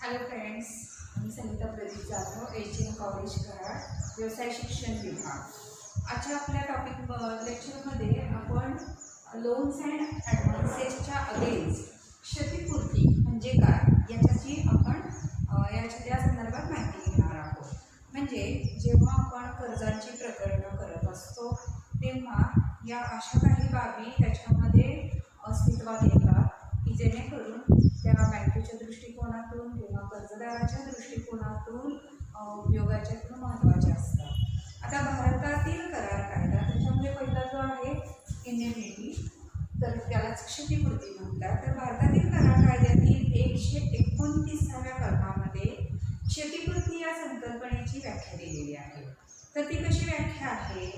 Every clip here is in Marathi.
हॅलो फ्रेंड्स, मी संगीता प्रदीप जाधव, एच.एन. कॉलेज कराड, व्यवसाय शिक्षण विभाग। आजच्या आपल्या टॉपिक लेक्चरमध्ये आपण लोन्स अँड ॲडव्हान्सेसच्या अगेन्स्ट क्षतिपूर्ती म्हणजे काय याच्याची आपण या संदर्भात माहिती घेणार आहोत। म्हणजे जेव्हा आपण कर्जांची प्रकरणं करत असतो तेव्हा या अशा काही बाबी त्याच्यामध्ये अस्तित्वात येतात की जेणेकरून त्या बँकेच्या दृष्टिकोनातून किंवा कर्जदाराच्या दृष्टिकोनातून उपयोगाच्या महत्त्वाच्या असतात। आता भारतातील करार कायदा त्याच्यामध्ये पहिला जो आहे इंडेमनिटी, तर त्यालाच क्षतिपूर्ती म्हणतात। तर भारतातील करार कायद्यातील 129व्या कलमामध्ये क्षतिपूर्ती या संकल्पनेची व्याख्या दिलेली आहे। तर ती कशी व्याख्या आहे?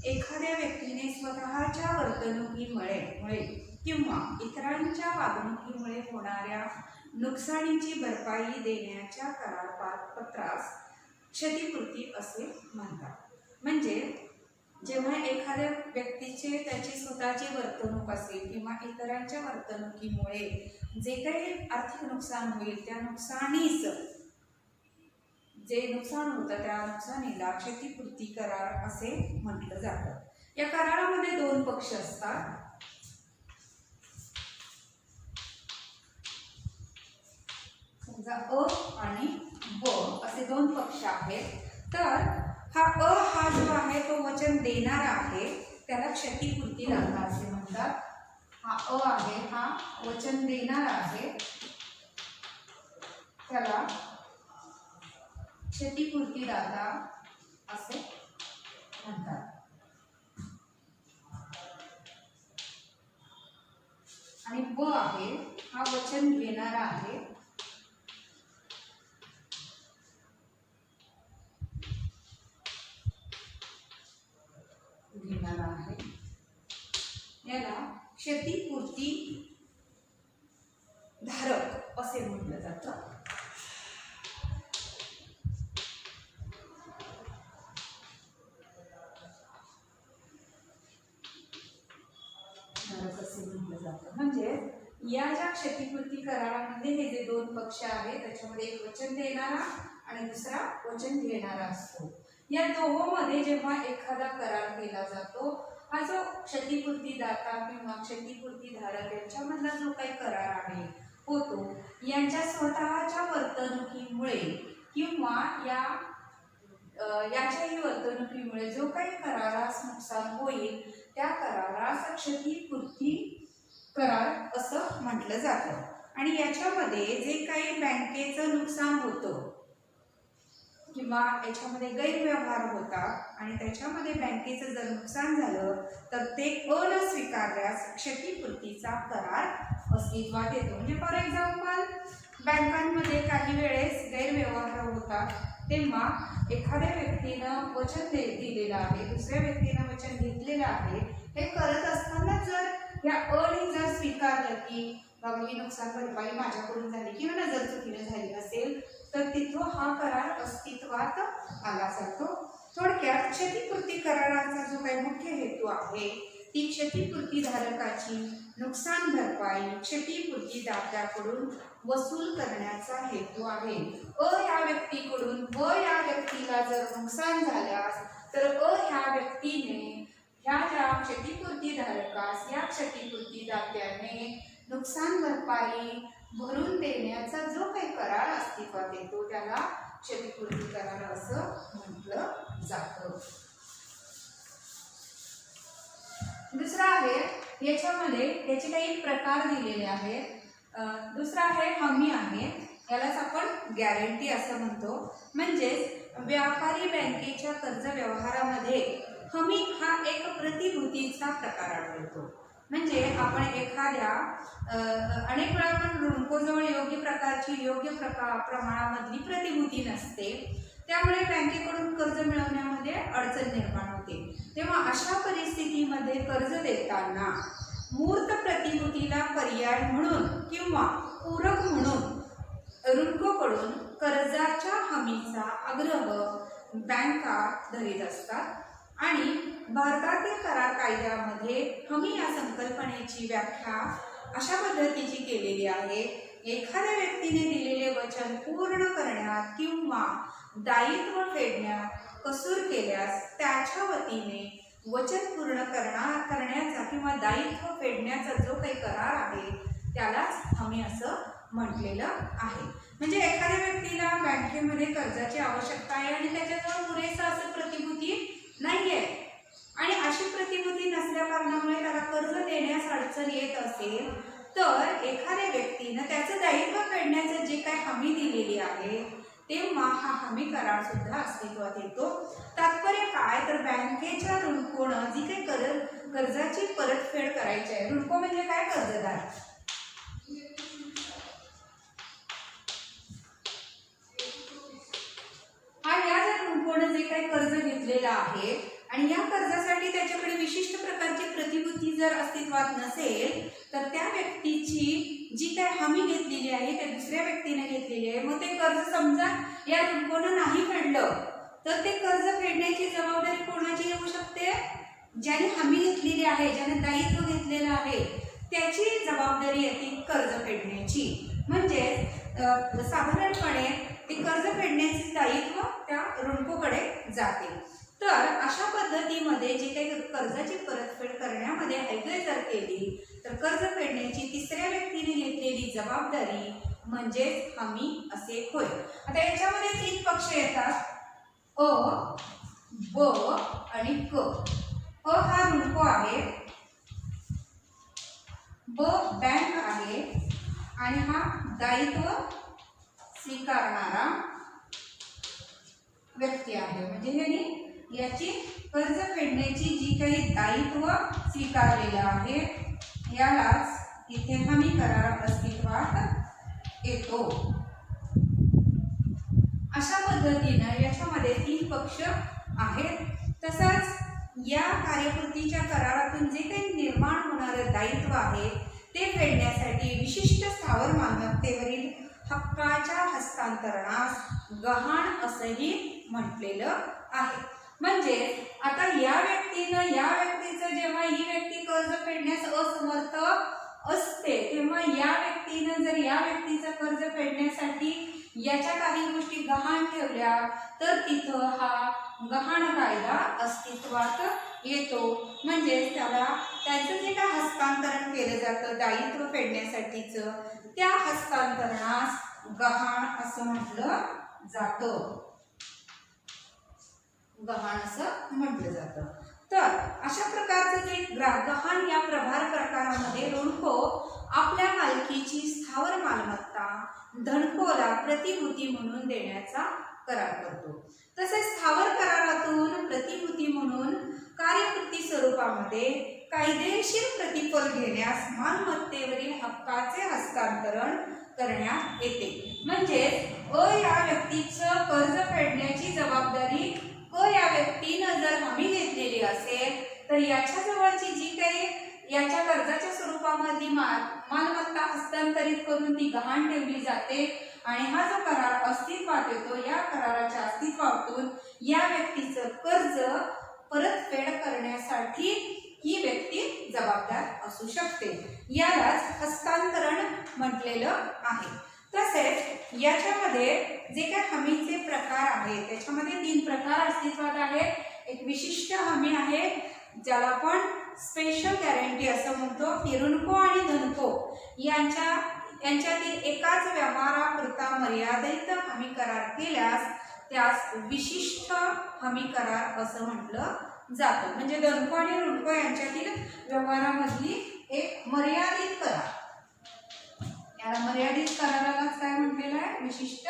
एखाद्या व्यक्तीने स्वतःच्या वर्तणुकीमुळे किंवा इतरांच्या वागणुकीमुळे होणाऱ्या नुकसानीची भरपाई देण्याच्या करारपत्रास क्षतिपूर्ती असे म्हणतात। म्हणजे जेव्हा एखाद्या व्यक्तीचे त्याची स्वतःची वर्तणूक असेल किंवा इतरांच्या वर्तणुकीमुळे जे काही आर्थिक नुकसान होईल त्या नुकसानीस जे नुकसान होतं त्या नुकसानीला क्षतिपूर्ती करार असे म्हटलं जातं। या करारामध्ये दोन पक्ष असतात। समजा अ आणि ब असे दोन पक्ष आहेत। तर हा जो आहे तो वचन देणारा आहे त्याला क्षतिपूर्ती दाता असे म्हणतात। हा अ आहे, हा वचन देणारा आहे त्याला क्षतिपूर्ती दाता असे म्हणतात। आणि ब आहे, हा वचन घेणारा आहे याला क्षतिपूर्ती धारक असे म्हटलं जातं। म्हणजे या ज्या क्षतिपूर्ती करारामध्ये हे जे दोन पक्ष आहेत त्याच्यामध्ये एक वचन देणारा आणि दुसरा वचन घेणारा असतो। या दोघांमध्ये जेव्हा एखादा करार केला जातो, हा जो क्षतिपूर्ती दाता किंवा क्षतिपूर्ती धारक यांच्यामधला जो काही करार आहे होतो यांच्या स्वतःच्या वर्तणुकीमुळे किंवा याच्याही वर्तणुकीमुळे जो काही करारास नुकसान होईल त्या करारास क्षतिपूर्ती करार असं म्हटलं जातं। आणि याच्यामध्ये जे काही बँकेचं नुकसान होतं किंवा याच्यामध्ये गैरव्यवहार होतात आणि त्याच्यामध्ये बँकेचं जर नुकसान झालं तर ते न स्वीकारल्यास क्षतिपूर्तीचा करार अस्तित्वात येतो। म्हणजे फॉर एक्झाम्पल बँकांमध्ये काही वेळेस गैरव्यवहार होतात तेव्हा एखाद्या व्यक्तीनं वचन दिलेलं आहे, दुसऱ्या व्यक्तीनं वचन घेतलेलं आहे, हे करत असताना जर या अने जर स्वीकारलं की बाबा ही नुकसान भरपाई माझ्याकडून झाली किंवा नजर चुकीने झाली असेल तर तिथं हा करार अस्तित्वात आला जातो। थोडक्यात क्षतिपूर्ती कराराचा जो काही मुख्य हेतू आहे ती क्षतिपूर्ती धारकाची नुकसान भरपाई क्षतिपूर्ती दात्याकडून वसूल करण्याचा हेतू आहे। या व्यक्तीकडून या व्यक्तीला जर नुकसान झाल्यास तर ह्या व्यक्तीने ह्या ज्या क्षतिपूर्ती धारकास या क्षतिपूर्ती दात्याने नुकसान भरपाई भरून देण्याचा जो काही करार अस्तित्वात येतो त्याला क्षतिपूर्ती करार असं म्हटलं जातं। दुसरा आहे, याच्यामध्ये याचे काही प्रकार दिलेले आहेत। दुसरा आहे हमी आहे, यालाच आपण गॅरंटी असं म्हणतो। म्हणजेच व्यापारी बँकेच्या कर्ज व्यवहारामध्ये हमी हा एक प्रतिभूतीचा प्रकार आढळतो। म्हणजे आपण एखाद्या अनेक वेळा आपण ऋणकोजवळ योग्य प्रकारची योग्य प्रमाणामधली प्रतिभूती नसते, त्यामुळे बँकेकडून कर्ज मिळवण्यामध्ये अडचण निर्माण होते। तेव्हा अशा परिस्थितीमध्ये कर्ज देताना मूर्त प्रतिभूतीला पर्याय म्हणून किंवा पूरक म्हणून ऋणकोकडून कर्जाच्या हमीचा आग्रह बँका धरीत असतात। आणि भारतातील करार कायद्यामध्ये हमी या संकल्पनेची व्याख्या अशा पद्धतीची केलेली आहे एखाद्या व्यक्तीने दिलेले वचन पूर्ण करण्यात किंवा दायित्व फेडण्यात कसूर केल्यास त्याच्या वतीने वचन पूर्ण करण्याचा किंवा दायित्व फेडण्याचा जो काही करार आहे त्यालाच हमी असं म्हटलेलं आहे. म्हणजे एखाद्या व्यक्तीला बँकेमध्ये कर्जाची आवश्यकता आहे आणि त्याच्याजवळ पुरेसं असं प्रतिभूती नाहीये आणि अशी प्रतिभूती नसल्या कारणामुळे त्याला कर्ज देण्यास अडचण येत असेल तर एखाद्या व्यक्तीनं त्याचं दायित्व फेडण्याचं जे काही हमी दिलेली आहे तेव्हा हा हमी करार सुद्धा अस्तित्वात येतो. तात्पर्य काय तर बँकेच्या ऋणकोनं जी काही कर्जाची परतफेड करायची आहे, ऋणको म्हणजे काय, कर्जदार, आणि या जर ऋणकोनं जे काही कर्ज घेतलेलं आहे आणि या कर्जासाठी त्याच्याकडे विशिष्ट प्रकारची प्रतिभूती जर अस्तित्वात नसेल तर त्या व्यक्तीची जी काही हमी घेतलेली आहे त्या दुसऱ्या व्यक्तीने घेतलेली आहे, मग ते कर्ज समजा या ऋणकोनं नाही फेडलं तर ते कर्ज फेडण्याची जबाबदारी कोणाची येऊ शकते, ज्याने हमी घेतलेली आहे, ज्याने दायित्व घेतलेलं आहे त्याची जबाबदारी येते कर्ज फेडण्याची. म्हणजे साधारणपणे ते कर्ज फेडण्याचे दायित्व त्या ऋणकोकडे जाते. तर अशा पद्धतीमध्ये जे काही कर्जाची परतफेड करण्यामध्ये हयगय जर केली तर कर्ज फेडण्याची तिसऱ्या व्यक्तीने घेतलेली जबाबदारी म्हणजेच हमी असे होय. आता याच्यामध्ये 3 पक्ष येतात, अ, ब आणि क. अ हा ऋणको आहे, ब बँक आहे आणि हा दायित्व स्वीकारणारा व्यक्ती आहे. म्हणजे हे याची कर्ज फेडण्याची जी काही दायित्व स्वीकारलेलं आहे यालाच इथे हमी करार अस्तित्वात येतो. अशा पद्धतीने याच्यामध्ये 3 पक्ष आहेत. तसंच या कार्यकृतीच्या करारातून जे काही निर्माण होणारे दायित्व आहे ते फेडण्यासाठी विशिष्ट स्थावर मालमत्तेवरील हक्काच्या हस्तांतरणास गहाण असंही म्हटलेलं आहे. म्हणजे आता या व्यक्तीचं जेव्हा ही व्यक्ती कर्ज फेडण्यास असमर्थ असते तेव्हा या व्यक्तीनं जर या व्यक्तीचं कर्ज फेडण्यासाठी याच्या काही गोष्टी गहाण ठेवल्या तर तिथं हा गहाण कायदा अस्तित्वात येतो. म्हणजे त्याचं जे काय हस्तांतरण केलं जातं दायित्व फेडण्यासाठीचं त्या हस्तांतरणास गहाण असं म्हटलं जातं, गहाण असं म्हटलं जातं. तर अशा प्रकारचं जे गहाण या प्रभार प्रकारामध्ये ऋणको आपल्या मालकीची स्थावर मालमत्ता धनकोला प्रतिभूती म्हणून देण्याचा करार करतो. तसेच स्थावर करारातून प्रतिभूती म्हणून कार्यकृती स्वरूपामध्ये कायदेशीर प्रतिफल घेण्यास मालमत्तेवरील हक्काचे हस्तांतरण करण्यात येते. म्हणजे या व्यक्तीचं कर्ज फेडण्याची जबाबदारी या व्यक्तीनं जर हमी घेतलेली असेल तर याच्या जवळची जी काही याच्या कर्जाच्या स्वरूपामध्ये मालमत्ता हस्तांतरित करून ती गहाण ठेवली जाते आणि हा जो करार अस्तित्वात येतो या कराराच्या अस्तित्वातून या व्यक्तीचं कर्ज परतफेड करण्यासाठी ही व्यक्ती जबाबदार असू शकते. यालाच हस्तांतरण म्हटलेलं आहे. तसेच याच्यामध्ये जे काही हमीचे प्रकार आहेत त्याच्यामध्ये 3 प्रकार अस्तित्वात आहेत. एक विशिष्ट हमी आहे ज्याला आपण स्पेशल गॅरंटी असं म्हणतो. ऋणको आणि धनको यांच्यातील एकाच व्यवहारापुरता मर्यादित हमी करार केल्यास त्यास विशिष्ट हमी करार असं म्हटलं जातं. म्हणजे धनको आणि ऋणको यांच्यातील व्यवहारामधली एक मर्यादित करार, याला मर्यादित करारालाच काय म्हटलेलं आहे, विशिष्ट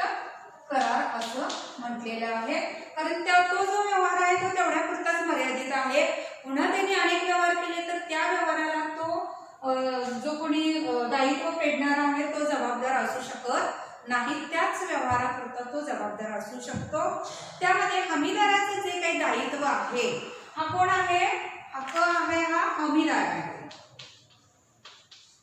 करार असं म्हटलेलं आहे. कारण तो जो व्यवहार आहे तो तेवढ्या पुरताच मर्यादित आहे. पुन्हा त्यांनी अनेक व्यवहार केले तर त्या व्यवहाराला तो जो कोणी दायित्व फेडणारा आहे तो जबाबदार असू शकत नाही. त्याच व्यवहारापुरता तो जबाबदार असू शकतो. त्यामध्ये हमीदाराचं जे काही दायित्व आहे हा कोण आहे, हक्क आहे हा हमीदार आहे.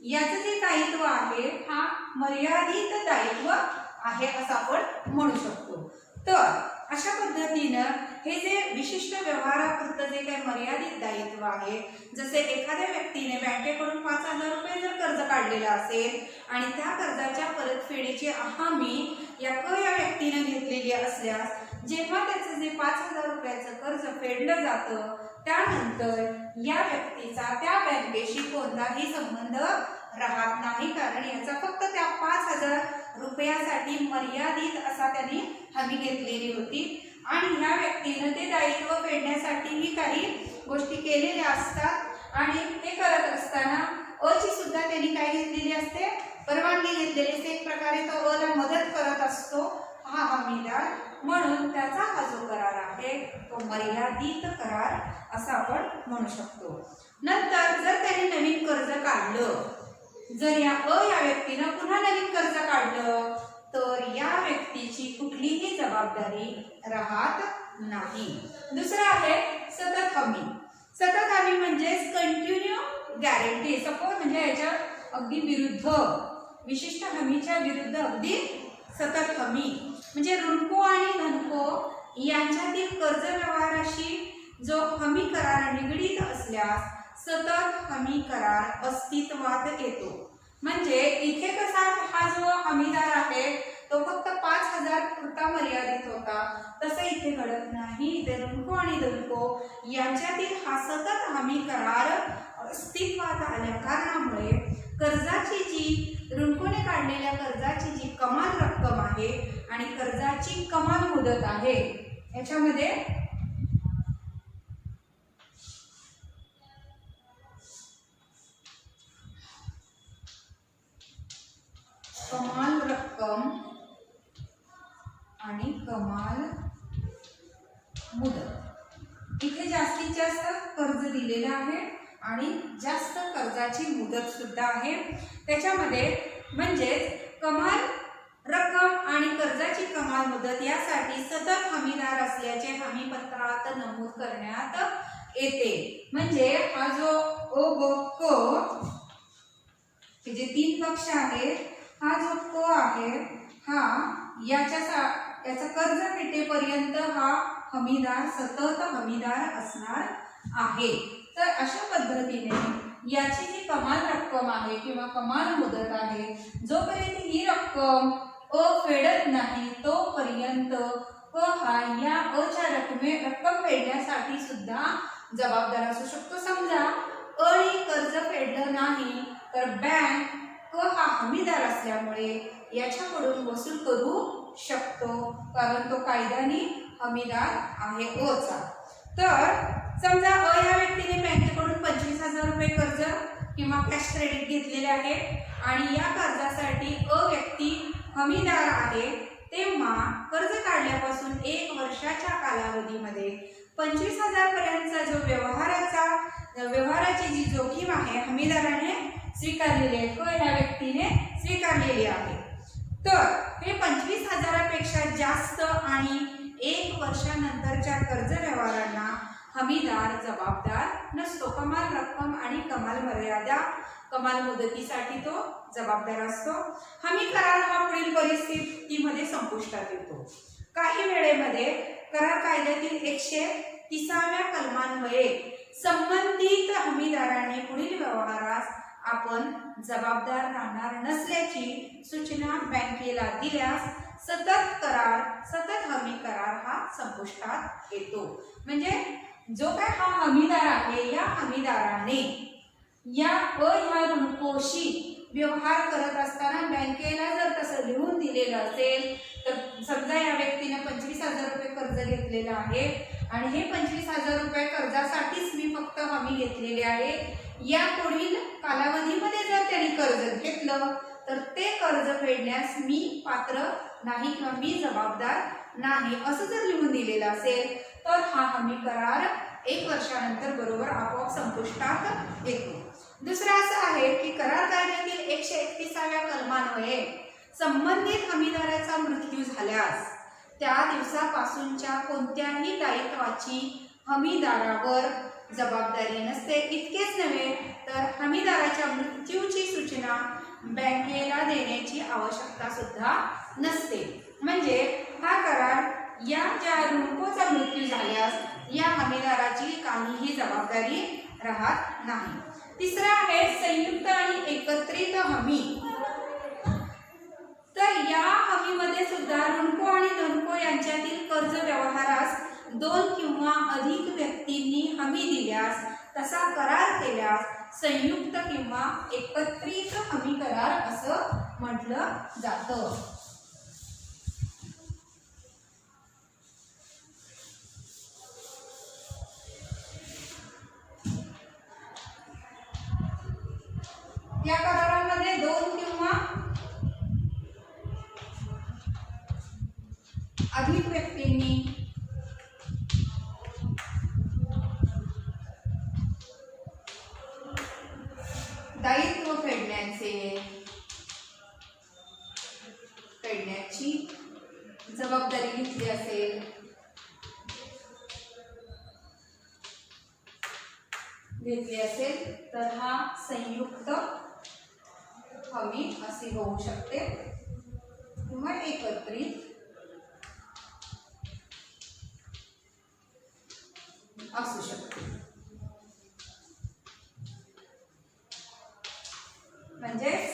याचं जे दायित्व आहे हा मर्यादित दायित्व आहे असं आपण म्हणू शकतो. तर अशा पद्धतीनं हे जे विशिष्ट व्यवहारापुरतं जे काही मर्यादित दायित्व आहे, जसे एखाद्या व्यक्तीने बँकेकडून 5,000 रुपये जर कर्ज काढलेलं असेल आणि त्या कर्जाच्या परतफेडीची हमी या व्यक्तीने घेतलेली असल्यास जेव्हा त्याचं जे 5,000 रुपयाचं कर्ज फेडलं जातं त्यानंतर या व्यक्तीचा त्या बँकेशी कोणताही संबंध राहत नाही, कारण याचा फक्त त्या 5,000 रुपयासाठी मर्यादित असा त्यांनी हमी घेतलेली होती आणि ह्या व्यक्तीनं ते दायित्व फेडण्यासाठीही काही गोष्टी केलेल्या असतात आणि हे करत असताना अची सुद्धा त्यांनी काय घेतलेली असते, परवानगी घेतलेली असते। एक प्रकारे तो अला मदत करत असतो हा हमीदार, म्हणून त्याचा हा जो करार आहे तो मर्यादित करार असा आपण म्हणू शकतो। नंतर जर त्यांनी नवीन कर्ज काढलं, जर या व्यक्तीनं पुन्हा नवीन कर्ज काढलं तर या व्यक्तीची कुठलीही जबाबदारी राहत नाही। दुसरं आहे सतत हमी। सतत हमी म्हणजे कंटिन्यू गॅरंटी सपोज, म्हणजे याच्या अगदी विरुद्ध, विशिष्ट हमीच्या विरुद्ध अगदी सतत हमी म्हणजे ऋणको आणि धनको यांच्यातील कर्ज व्यवहाराशी जो हमी करार निगडीत असल्यास सतत हमी करार अस्तित्वात येतो। म्हणजे इथे कसा हा जो हमीदार आहे तो फक्त 5,000 पुरता मर्यादित होता, तसं इथे घडत नाही। इथे ऋणको आणि धनको यांच्यातील हा सतत हमी करार अस्तित्वात आल्या कारणामुळे कर्जाची जी ऋणकोने काढलेल्या कर्जाची जी कमाल रक्कम आहे आणि कर्जाची कमाल मुदत आहे याच्यामध्ये कमाल रक्कम आणि कमाल मुदत, इथे जास्तीत जास्त कर्ज दिलेलं आहे आणि जास्त कर्जाची मुदत सुद्धा आहे त्याच्यामध्ये। म्हणजेच कमाल रक्कम आणि कर्जाची कमाल मुदत यासाठी सतत हमीदार असल्याचे हमीपत्रात नमूद करण्यात येते। म्हणजे हा जो ओ ग क हे जे 3 पक्ष आहेत, हा जो क आहे हा याचा कर्ज मिटेपर्यंत हा हमीदार सतत हमीदार असणार आहे। तर अशा पद्धतीने याची जी कमाल रक्कम आहे किंवा कमाल मुदत आहे, जोपर्यंत ही रक्कम फेडत नाही तोपर्यंत हा या अच्या रक्कम फेडण्यासाठी सुद्धा जबाबदार असू शकतो। समजा अने कर्ज फेडलं नाही तर बँक हा हमीदार असल्यामुळे याच्याकडून वसूल करू शकतो, कारण तो कायद्याने हमीदार आहे अचा। तर समजा या व्यक्तीने बँकेकडून 25,000 रुपये कर्ज किंवा कॅश क्रेडिट घेतलेले आहे आणि या कर्जासाठी व्यक्ती हमीदार आहे, तेव्हा कर्ज काढल्यापासून 1 वर्षाच्या कालावधीमध्ये 25,000 पर्यंतचा जो व्यवहाराची जी जोखीम आहे हमीदाराने स्वीकारलेली आहे, या व्यक्तीने स्वीकारलेली आहे। तर हे 25,000पेक्षा जास्त आणि 1 वर्षानंतरच्या कर्ज व्यवहारांना हमीदार जबाबदार नसतो। कमाल रक्कम आणि कमाल मर्यादा कमाल मुदतीसाठी तो जबाबदार असतो। हमी करार हा पुढील परिस्थितीमध्ये संपुष्टात येतो। काही वेळेमध्ये करार कायद्यातील 130व्या कलमान्वये संबंधित हमीदाराने पुढील व्यवहारास आपण जबाबदार राहणार नसल्याची सूचना बँकेला दिल्यास सतत हमी करार हा संपुष्टात येतो। म्हणजे जो काय हा हमीदार आहे या हमीदाराने या ऋणकोशी व्यवहार करत असताना बँकेला जर तसं लिहून दिलेलं असेल तर समजा या व्यक्तीने 25,000 रुपये कर्ज घेतलेलं आहे आणि हे 25,000 रुपये कर्जासाठीच मी फक्त हमी घेतलेली आहे, या पुढील कालावधीमध्ये जर त्यांनी कर्ज घेतलं तर ते कर्ज फेडण्यास मी पात्र नाही किंवा मी जबाबदार नाही असं जर लिहून दिलेलं असेल तर हा हमी करार 1 वर्षानंतर बरोबर आपोआप संपुष्टात येतो। दुसरं असं आहे की करार कायद्यातील 131व्या कलमान्वये संबंधित हमीदाराचा मृत्यू झाल्यास त्या दिवसापासूनच्या कोणत्याही दायित्वाची हमीदारावर जबाबदारी नसते। इतकेच नव्हे तर हमीदाराच्या मृत्यूची सूचना बँकेला देण्याची आवश्यकता सुद्धा नसते। म्हणजे हा करार या ज्या जबाबदारी राहत नाही. तिसरा आहे संयुक्त आणि एकत्रित हमी. तर या हमीमध्ये सुद्धा ऋणको आणि धनको यांच्यातील कर्ज व्यवहारास 2 किंवा अधिक व्यक्तींनी हमी दिल्यास तसा करार केल्यास संयुक्त किंवा एकत्रित हमी करार असं म्हटलं जातं. या करारामध्ये 2 किंवा अधिक व्यक्तींनी दायित्व फेडण्याची जबाबदारी घेतली असेल तर हा संयुक्त हमी अशी होऊ शकते किंवा एकत्रित असू शकते. म्हणजेच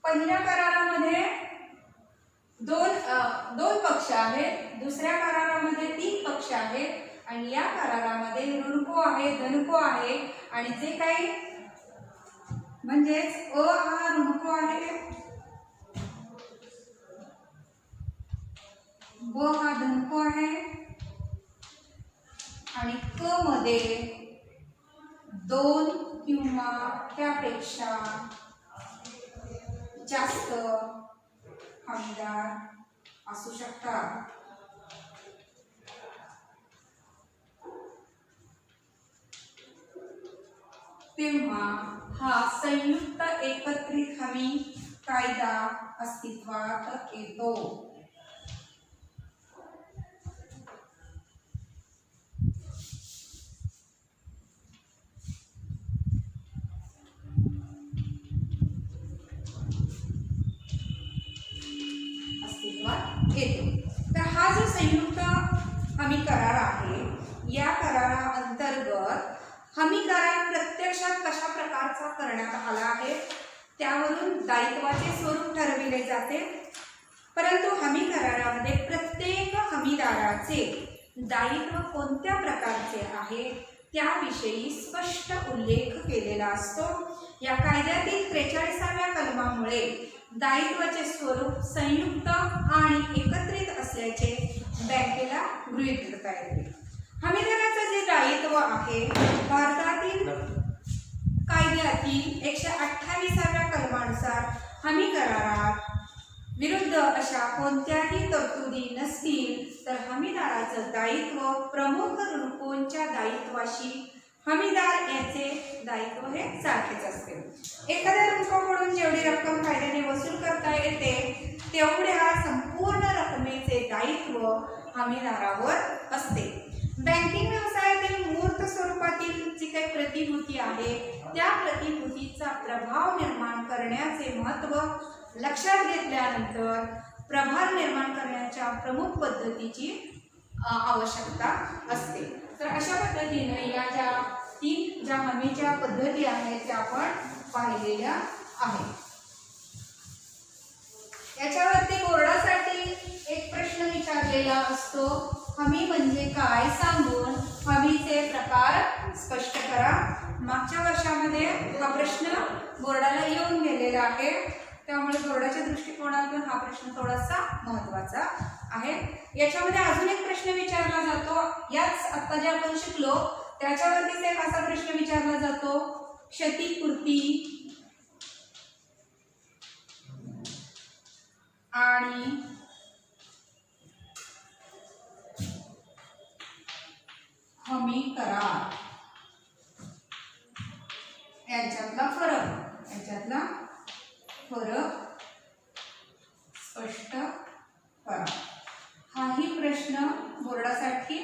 पहिल्या करारामध्ये दोन पक्ष आहेत, दुसऱ्या करारामध्ये 3 पक्ष आहेत आणि या करारामध्ये ऋणको आहे, धनको आहे आणि जे काही म्हणजेच अ हा ऋणको आहे, ब हा धनको आहे आणि क मध्ये 2 किंवा त्यापेक्षा जास्त हमीदार असू शकतात. तेव्हा हा संयुक्त एकत्रित हमी कायदा अस्तित्वात येतो. तर हा जो संयुक्त हमी करार आहे, या कराराअंतर्गत हमी करार प्रत्यक्षात कशा प्रकारचा करण्यात आला आहे त्यावरून दायित्वाचे स्वरूप ठरविले जाते. परंतु हमी करारामध्ये प्रत्येक हमीदाराचे दायित्व कोणत्या प्रकारचे आहे त्याविषयी स्पष्ट उल्लेख केलेला असतो. या कायद्यातील 43व्या कलमामुळे दायित्वाचे स्वरूप संयुक्त आणि एकत्रित असल्याचे बँकेला गृहीत धरता येते. हमीदाराचे जे दायित्व आहे भारतातील कायद्यातील 128व्या कलमानुसार हमी करारात विरुद्ध अशा कोणत्याही तरतुदी नसतील तर हमीदाराचं दायित्व प्रमुख ऋणकोंच्या दायित्वाशी हमीदार याचे दायित्व हे सारखेच असते. एखाद्या ऋणकोकडून जेवढी रक्कम कायद्याने वसूल करता येते तेवढ्या संपूर्ण रकमेचे दायित्व हमीदारावर असते. बँकिंग व्यवसायातील मूर्त स्वरूपातील जी काही प्रतिभूती आहे त्या प्रतिभूतीचा प्रभाव निर्माण करण्याचे महत्त्व लक्षात घेतल्यानंतर प्रभार निर्माण करण्याच्या प्रमुख पद्धतीची आवश्यकता असते. तर अशा पद्धतीने या ज्या 3 ज्या हमीच्या पद्धती आहेत त्या आपण पाहिलेल्या आहेत. याच्यावरती बोर्डासाठी एक प्रश्न विचारलेला असतो, हमी म्हणजे काय सांगून हमीचे प्रकार स्पष्ट करा. मागच्या वर्षामध्ये हा प्रश्न बोर्डाला येऊन गेलेला आहे, त्यामुळे बोर्डाच्या दृष्टिकोनातून हा प्रश्न थोडासा महत्त्वाचा आहे. याच्यामध्ये अजून एक प्रश्न विचारला जातो, याच आता जे आपण शिकलो त्याच्यावरतीच एक असा प्रश्न विचारला जातो, क्षतिपूर्ती आणि हमी करार यांच्यातला फरक स्पष्ट करा. हाही प्रश्न बोर्डासाठी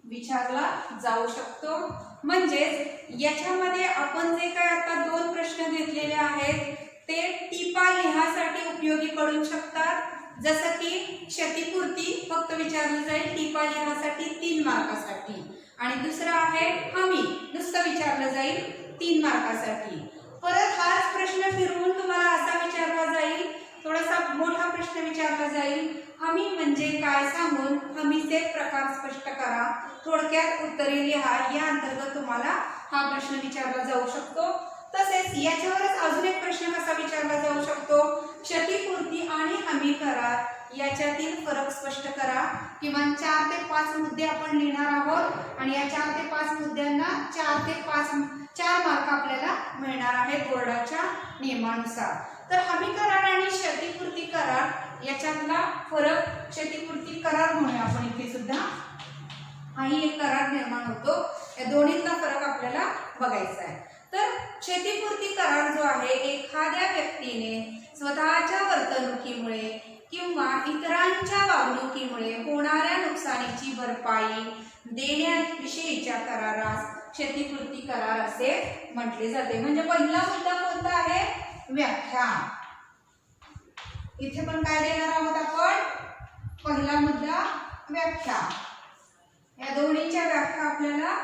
विचारला जाऊ शकतो. म्हणजेच याच्यामध्ये आपण जे काय आता 2 प्रश्न घेतलेले आहेत ते टिपा लिहासाठी उपयोगी पडू शकतात. जसं की क्षतिपूर्ती फक्त विचारली जाईल टिपा लिहासाठी 3 मार्कासाठी आणि दुसरा आहे हमी, नुसतं विचारलं जाईल 3 मार्कासाठी. परत हाच प्रश्न फिरवून तुम्हाला असा विचारला जाईल, थोडासा मोठा प्रश्न विचारला जाईल, हमी म्हणजे काय सांगून हमीचे प्रकार स्पष्ट करा, थोडक्यात उत्तरे लिहा. या अंतर्गत तुम्हाला हा प्रश्न विचारला जाऊ शकतो. तसेच याच्यावरच अजून एक प्रश्न कसा विचारला जाऊ शकतो, क्षतिपूर्ती आणि हमी करार याच्यातील फरक स्पष्ट करा. किमान 4 ते 5 मुद्दे आपण लिहिणार आहोत आणि या 4 ते 5 मुद्द्यांना 4 ते 4 मार्क आपल्याला मिळणार आहेत बोर्डाच्या नियमानुसार. तर हमी करार आणि क्षतिपूर्ती करार याच्यातला फरक, क्षतिपूर्ती करार म्हणूया आपण इथे सुद्धा, हाही एक करार निर्माण होतो. या दोन्हीतला फरक आपल्याला बघायचा आहे. तर क्षतिपूर्ती करार जो आहे, एखाद्या व्यक्तीने स्वतःच्या वर्तणुकीमुळे किंवा इतरांच्या वागणुकीमुळे होणाऱ्या नुकसानीची भरपाई देण्याविषयीच्या करारास क्षतिपूर्ती करार असे म्हटले जाते. म्हणजे पहिला मुद्दा कोणता आहे, व्याख्या. इथे पण काय देणार आहोत आपण, पहिला मुद्दा व्याख्या. या दोन्हीच्या व्याख्या आपल्याला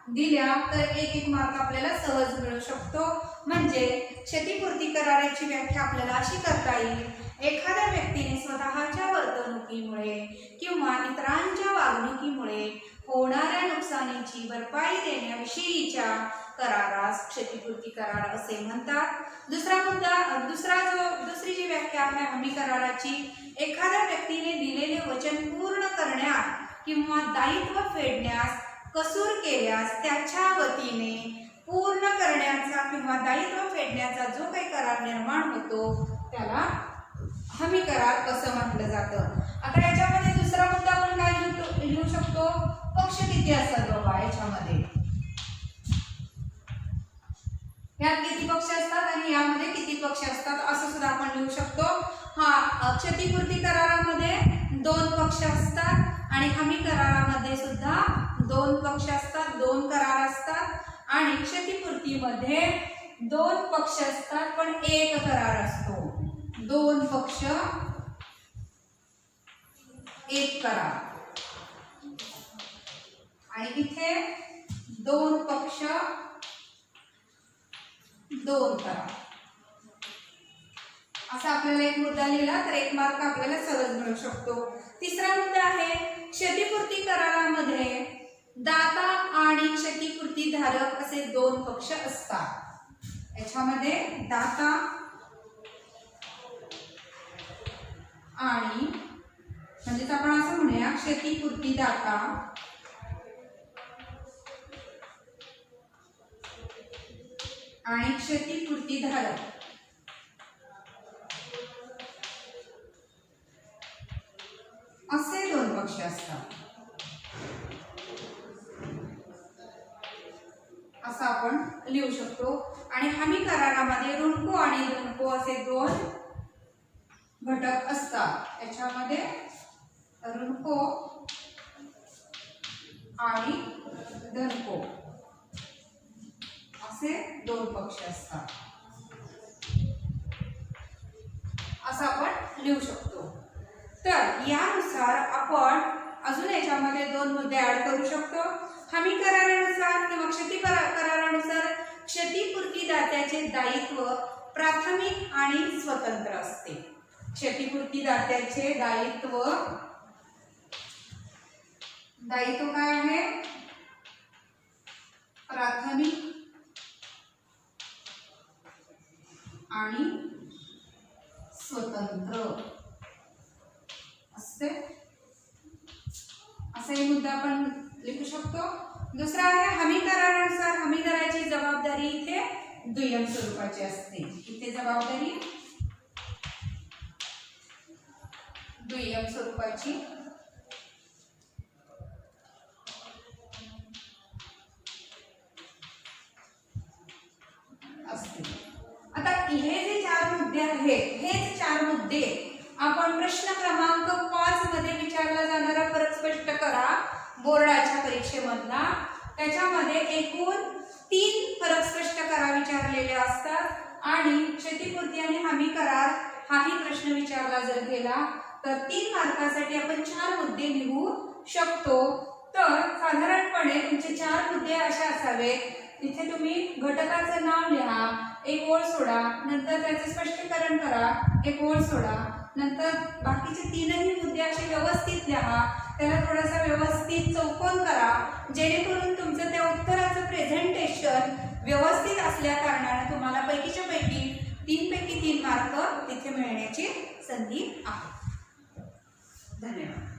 दिल्या तर 1 मार्क आपल्याला सहज मिळू शकतो. म्हणजे क्षतिपूर्ती कराराची व्याख्या आपल्याला अशी करता येईल, एखाद्या व्यक्तीने स्वतःच्या वर्तणुकीमुळे किंवा इतरांच्या वागणुकीमुळे होणाऱ्या नुकसानीची भरपाई देण्याविषयीच्या करारास क्षतिपूर्ती करार असे म्हणतात. दुसरी जी व्याख्या आहे हमी कराराची, एखाद्या व्यक्तीने दिलेले वचन पूर्ण करण्यात किंवा दायित्व फेडण्यास कसूर केल्यास त्याच्या वतीने पूर्ण करण्याचा किंवा दायित्व फेडण्याचा जो काही करार निर्माण होतो त्याला हमी करार असं म्हटलं जातं. आता याच्यामध्ये दुसरा मुद्दा आपण काय लिहू शकतो, पक्ष किती असतात बाबा याच्यामध्ये, यात किती पक्ष असतात आणि यामध्ये किती पक्ष असतात असं सुद्धा आपण लिहू शकतो. हा, क्षतिपूर्ती करारामध्ये 2 पक्ष असतात आणि हमी करारामध्ये सुद्धा 2 पक्ष असतात, 2 करार असतात. आणि क्षतिपूर्तीमध्ये 2 पक्ष असतात पण 1 करार असतो. 2 पक्ष 1 करार, आणि इथे 2 पक्ष 2 करार. असा आपल्याला एक मुद्दा लिहिला तर 1 मार्क आपल्याला सहज मिळू शकतो. तिसरा मुद्दा आहे, क्षतिपूर्ती करारामध्ये दाता आणि क्षतिपूर्ती धारक असे 2 पक्ष असतात. याच्यामध्ये दाता आणि म्हणजेच आपण असं म्हणूया क्षतिपूर्ती दाता आणि क्षतिपूर्ती धारक असे 2 पक्ष असतात, असं आपण लिहू शकतो. आणि हमी करारामध्ये ऋणको आणि धनको असे 2 घटक असतात. याच्यामध्ये ऋणको आणि धनको असे 2 पक्ष असतात, असं आपण लिहू शकतो. तर यानुसार आपण अजून याच्यामध्ये 2 मुद्दे ऍड करू शकतो. हमी करारानुसार किंवा करारानुसार क्षतिपूर्ती दात्याचे दायित्व प्राथमिक आणि स्वतंत्र असते. क्षतिपूर्ती दात्याचे दायित्व काय आहे, प्राथमिक आणि स्वतंत्र असते. असाही मुद्दा आपण लिहू शकतो. दुसरा आहे, हमी करारानुसार हमीदाराची जबाबदारी इथे दुय्यम स्वरूपाची असते. इथे जबाबदारी दुय्यम स्वरूपाची असते. आता हे जे 4 मुद्दे आहेत, हेच 4 मुद्दे आपण प्रश्न क्रमांक 5 मध्ये विचारला जाणारा फरक स्पष्ट करा बोर्डाच्या परीक्षेमधला, त्याच्यामध्ये एकूण 3 फरक स्पष्ट करा विचारलेले असतात आणि क्षतिपूर्ती आणि हमी करार हाही प्रश्न विचारला जर गेला तर 3 मार्कासाठी आपण 4 मुद्दे लिहू शकतो. तर साधारणपणे तुमचे 4 मुद्दे असे असावेत. इथे तुम्ही घटकाचं नाव लिहा, एक ओळ सोडा, नंतर त्याचे स्पष्टीकरण करा, एक ओळ सोडा, नंतर बाकीचे 3ही मुद्दे असे व्यवस्थित लिहा, त्याला थोडासा व्यवस्थित चौकोन करा, जेणेकरून तुमचं त्या उत्तराचं प्रेझेंटेशन व्यवस्थित असल्या कारणाने तुम्हाला पैकीच्या पैकी 3 पैकी 3 मार्क तिथे मिळण्याची संधी आहे. धन्यवाद.